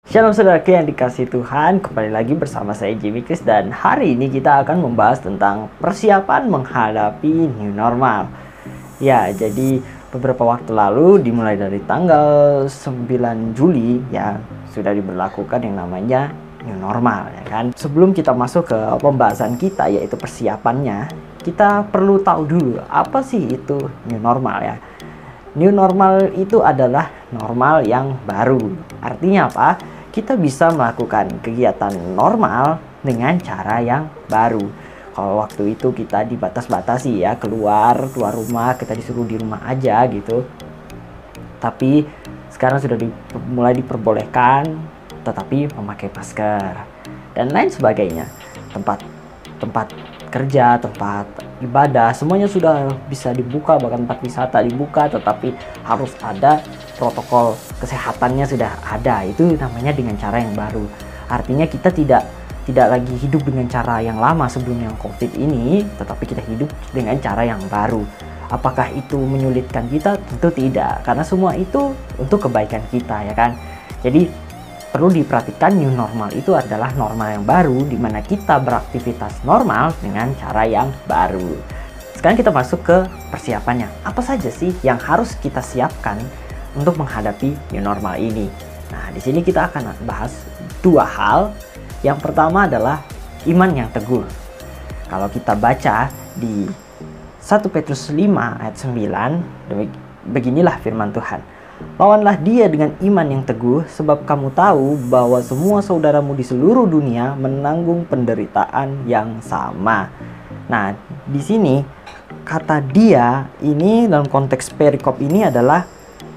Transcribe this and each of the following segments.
Shalom saudaraku yang dikasih Tuhan, kembali lagi bersama saya Jimmy Chris dan hari ini kita akan membahas tentang persiapan menghadapi new normal. Ya, jadi beberapa waktu lalu dimulai dari tanggal 9 Juli ya sudah diberlakukan yang namanya new normal ya kan. Sebelum kita masuk ke pembahasan kita yaitu persiapannya, kita perlu tahu dulu apa sih itu new normal ya. New normal itu adalah normal yang baru. Artinya apa? Kita bisa melakukan kegiatan normal dengan cara yang baru. Kalau waktu itu kita dibatas-batasi ya, keluar rumah, kita disuruh di rumah aja gitu. Tapi sekarang sudah mulai diperbolehkan, tetapi memakai masker dan lain sebagainya. Tempat kerja, tempat ibadah, semuanya sudah bisa dibuka, bahkan tempat wisata dibuka, tetapi harus ada protokol kesehatannya sudah ada. Itu namanya dengan cara yang baru. Artinya kita tidak lagi hidup dengan cara yang lama sebelum yang COVID ini, tetapi kita hidup dengan cara yang baru. Apakah itu menyulitkan kita? Tentu tidak, karena semua itu untuk kebaikan kita ya kan. Jadi perlu diperhatikan, new normal itu adalah normal yang baru di mana kita beraktivitas normal dengan cara yang baru. Sekarang kita masuk ke persiapannya. Apa saja sih yang harus kita siapkan untuk menghadapi new normal ini? Nah, di sini kita akan bahas dua hal. Yang pertama adalah iman yang teguh. Kalau kita baca di 1 Petrus 5 ayat 9, beginilah firman Tuhan. Lawanlah dia dengan iman yang teguh, sebab kamu tahu bahwa semua saudaramu di seluruh dunia menanggung penderitaan yang sama. Nah, di sini kata dia ini dalam konteks perikop ini adalah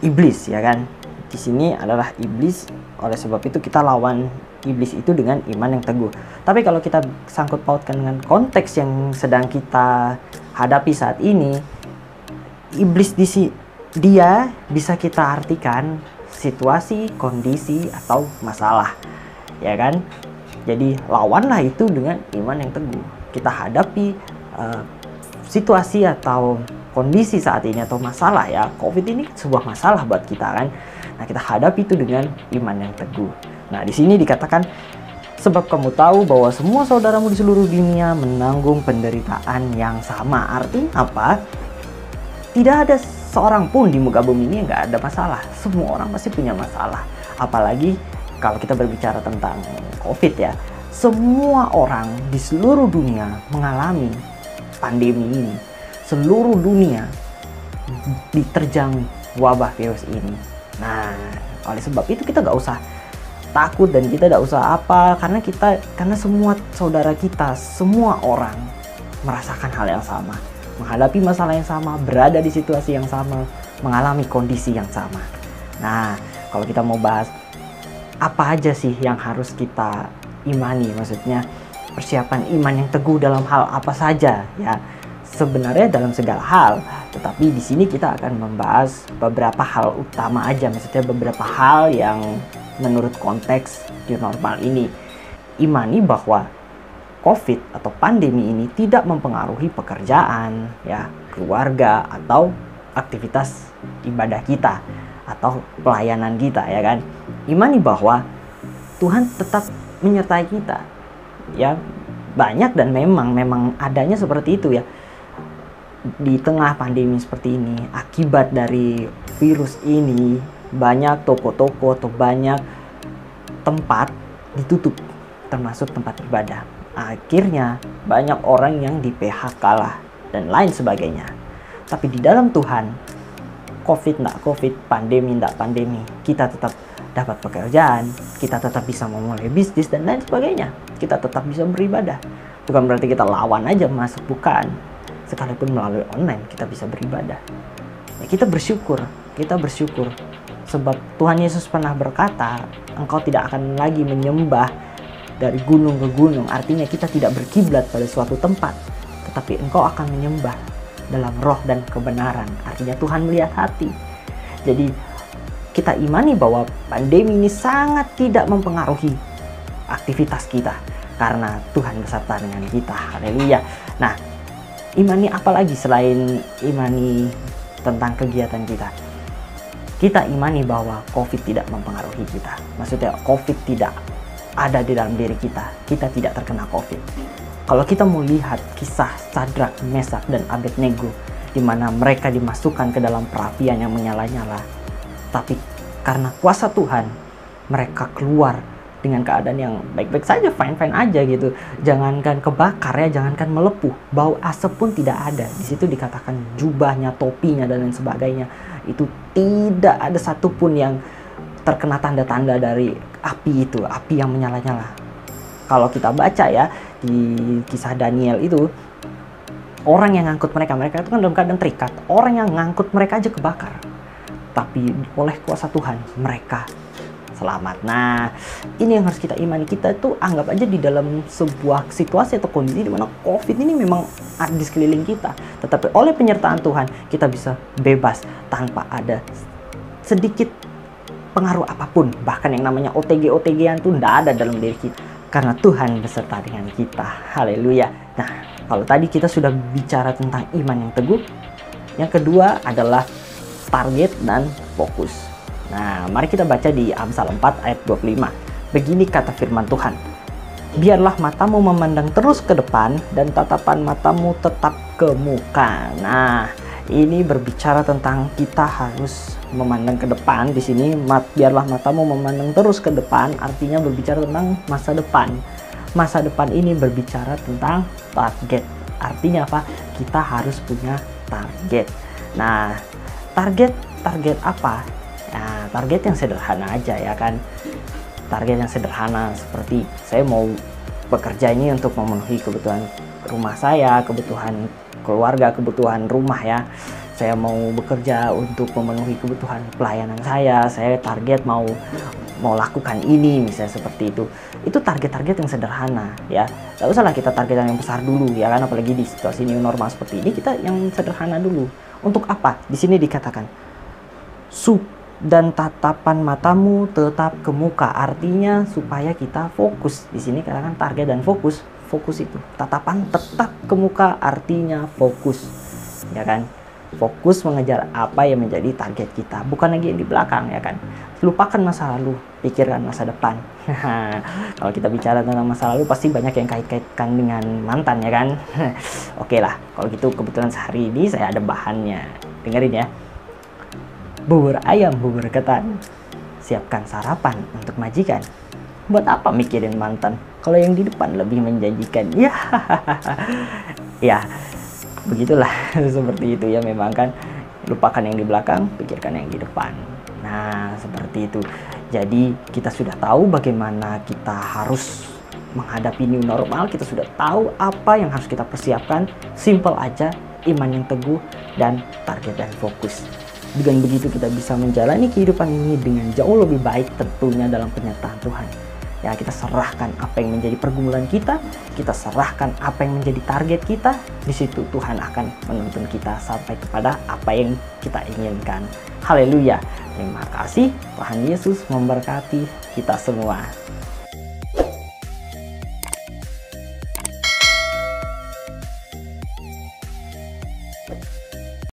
iblis ya kan. Di sini adalah iblis, oleh sebab itu kita lawan iblis itu dengan iman yang teguh. Tapi kalau kita sangkut pautkan dengan konteks yang sedang kita hadapi saat ini, iblis dia bisa kita artikan situasi, kondisi, atau masalah ya kan. Jadi lawanlah itu dengan iman yang teguh. Kita hadapi situasi atau kondisi saat ini atau masalah ya. COVID ini sebuah masalah buat kita kan. Nah, kita hadapi itu dengan iman yang teguh. Nah, di sini dikatakan sebab kamu tahu bahwa semua saudaramu di seluruh dunia menanggung penderitaan yang sama. Artinya apa? Tidak ada seorang pun di muka bumi ini nggak ada masalah. Semua orang pasti punya masalah. Apalagi kalau kita berbicara tentang COVID ya. Semua orang di seluruh dunia mengalami pandemi ini. Seluruh dunia diterjang wabah virus ini. Nah, oleh sebab itu kita nggak usah takut dan kita nggak usah apa. Karena semua saudara kita, semua orang merasakan hal yang sama. Menghadapi masalah yang sama, berada di situasi yang sama, mengalami kondisi yang sama. Nah, kalau kita mau bahas apa aja sih yang harus kita imani, maksudnya persiapan iman yang teguh dalam hal apa saja ya. Sebenarnya dalam segala hal, tetapi di sini kita akan membahas beberapa hal utama aja, maksudnya beberapa hal yang menurut konteks new normal ini. Imani bahwa COVID atau pandemi ini tidak mempengaruhi pekerjaan, ya, keluarga atau aktivitas ibadah kita atau pelayanan kita, ya kan? Imani bahwa Tuhan tetap menyertai kita, ya. Banyak dan memang adanya seperti itu ya. Di tengah pandemi seperti ini, akibat dari virus ini, banyak toko-toko atau banyak tempat ditutup, termasuk tempat ibadah. Akhirnya banyak orang yang di PHK lah dan lain sebagainya. Tapi di dalam Tuhan, COVID nggak COVID, pandemi nggak pandemi, kita tetap dapat pekerjaan, kita tetap bisa memulai bisnis dan lain sebagainya. Kita tetap bisa beribadah. Bukan berarti kita lawan aja masuk, bukan. Sekalipun melalui online kita bisa beribadah. Ya, kita bersyukur sebab Tuhan Yesus pernah berkata, engkau tidak akan lagi menyembah dari gunung ke gunung. Artinya kita tidak berkiblat pada suatu tempat, tetapi engkau akan menyembah dalam roh dan kebenaran. Artinya Tuhan melihat hati. Jadi kita imani bahwa pandemi ini sangat tidak mempengaruhi aktivitas kita karena Tuhan beserta dengan kita. Haleluya. Nah, imani apa lagi selain imani tentang kegiatan kita? Kita imani bahwa COVID tidak mempengaruhi kita. Maksudnya COVID tidak ada di dalam diri kita. Kita tidak terkena COVID. Kalau kita mau lihat kisah Sadrak, Mesak, dan Abednego, di mana mereka dimasukkan ke dalam perapian yang menyala-nyala, tapi karena kuasa Tuhan, mereka keluar dengan keadaan yang baik-baik saja, fine-fine aja gitu. Jangankan kebakar ya, jangankan melepuh, bau asap pun tidak ada. Di situ dikatakan jubahnya, topinya, dan lain sebagainya, itu tidak ada satupun yang terkena tanda-tanda dari api itu, api yang menyala-nyala. Kalau kita baca ya, di kisah Daniel itu, orang yang ngangkut mereka itu kan dalam keadaan terikat. Orang yang ngangkut mereka aja kebakar. Tapi oleh kuasa Tuhan, mereka selamat. Nah, ini yang harus kita imani. Kita tuh anggap aja di dalam sebuah situasi atau kondisi di mana COVID ini memang ada di sekeliling kita. Tetapi oleh penyertaan Tuhan, kita bisa bebas tanpa ada sedikit pengaruh apapun. Bahkan yang namanya OTG-OTG-an tuh tidak ada dalam diri kita. Karena Tuhan beserta dengan kita. Haleluya. Nah, kalau tadi kita sudah bicara tentang iman yang teguh, yang kedua adalah target dan fokus. Nah, mari kita baca di Amsal 4 ayat 25. Begini kata firman Tuhan. Biarlah matamu memandang terus ke depan dan tatapan matamu tetap ke muka. Nah, ini berbicara tentang kita harus memandang ke depan. Di sini biarlah matamu memandang terus ke depan, artinya berbicara tentang masa depan. Masa depan ini berbicara tentang target. Artinya apa? Kita harus punya target. Nah, target apa? Nah, target yang sederhana aja ya kan. Target yang sederhana seperti saya mau bekerja ini untuk memenuhi kebutuhan rumah saya, kebutuhan keluarga, kebutuhan rumah ya. Saya mau bekerja untuk memenuhi kebutuhan pelayanan saya target mau lakukan ini, misalnya seperti itu. Itu target-target yang sederhana ya. Gak usahlah kita target yang besar dulu ya kan, apalagi di situasi new normal seperti ini, kita yang sederhana dulu. Untuk apa? Di sini dikatakan dan tatapan matamu tetap ke muka, artinya supaya kita fokus. Di sini katakan target dan fokus. Fokus itu tatapan tetap ke muka, artinya fokus ya kan. Fokus mengejar apa yang menjadi target kita, bukan lagi yang di belakang ya kan. Lupakan masa lalu, pikirkan masa depan. Kalau kita bicara tentang masa lalu pasti banyak yang kait-kaitkan dengan mantan ya kan. Oke lah, kalau gitu kebetulan sehari ini saya ada bahannya. Dengerin ya. Bubur ayam, bubur ketan. Siapkan sarapan untuk majikan. Buat apa mikirin mantan kalau yang di depan lebih menjanjikan? Ya. Ya. Begitulah. Seperti itu ya, memang kan, lupakan yang di belakang, pikirkan yang di depan. Nah, seperti itu. Jadi kita sudah tahu bagaimana kita harus menghadapi new normal. Kita sudah tahu apa yang harus kita persiapkan. Simple aja, iman yang teguh dan target dan fokus. Dengan begitu kita bisa menjalani kehidupan ini dengan jauh lebih baik, tentunya dalam penyertaan Tuhan. Ya, kita serahkan apa yang menjadi pergumulan kita serahkan apa yang menjadi target kita. Di situ Tuhan akan menuntun kita sampai kepada apa yang kita inginkan. Haleluya. Terima kasih. Tuhan Yesus memberkati kita semua.